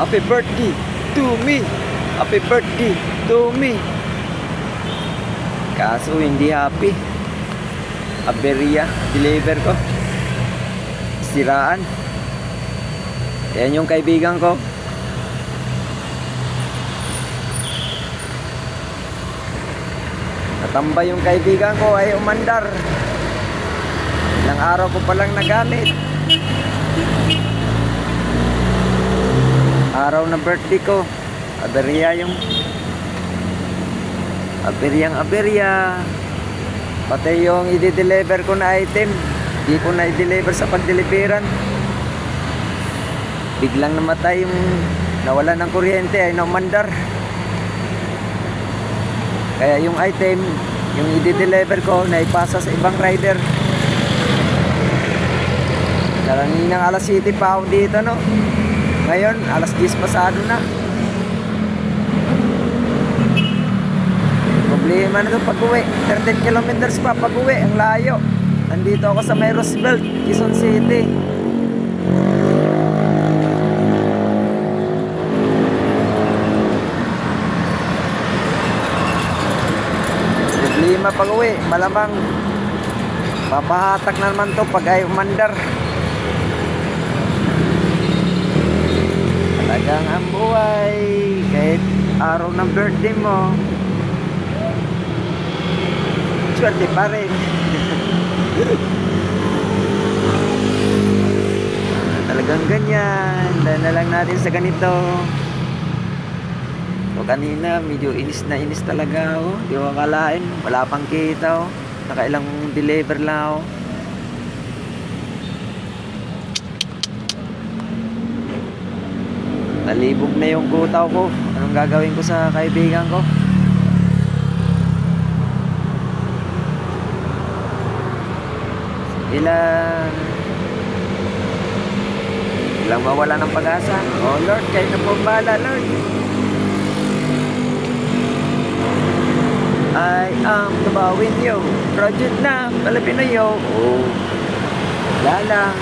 Happy birthday to me. Happy birthday to me. Kaso hindi happy. Aberya, deliver ko. Siraan. Yan yung kaibigan ko. Natambay yung kaibigan ko ay umandar. Ilang araw ko palang nagamit. Araw na birthday ko. Aberya yung aberya. Pati yung i-deliver ko na item, di ko na i-deliver sa pag-deliveran. Biglang namatay yung nawala ng kuryente ay naumandar. Kaya yung item, yung i-deliver ko, naipasa sa ibang rider. Karanginang alas 7 pa ako dito, no? Ngayon, alas 10 pasado na. Problema na ito pag-uwi. 13 kilometers pa pag-uwi. Ang layo. Nandito ako sa may Roosevelt, Quezon City. Problema pag-uwi. Malamang papahatak na naman ito pag ay umandar. Talagang ang buhay. Kahit araw ng birthday mo, swerte pa rin. Talagang ganyan. Dahil na lang natin sa ganito. So kanina medyo inis na inis talaga ako. Di ko akalain. Wala pang kita. Nakailang deliver lang ako. Nalibog na yung kutaw ko. Anong gagawin ko sa kaibigan ko? Ilang mawala ng pag-asa. Oh Lord, kayo na po bahala, Lord. I am tabawin yo. Project na, Pilipino yo. Oh, wala lang.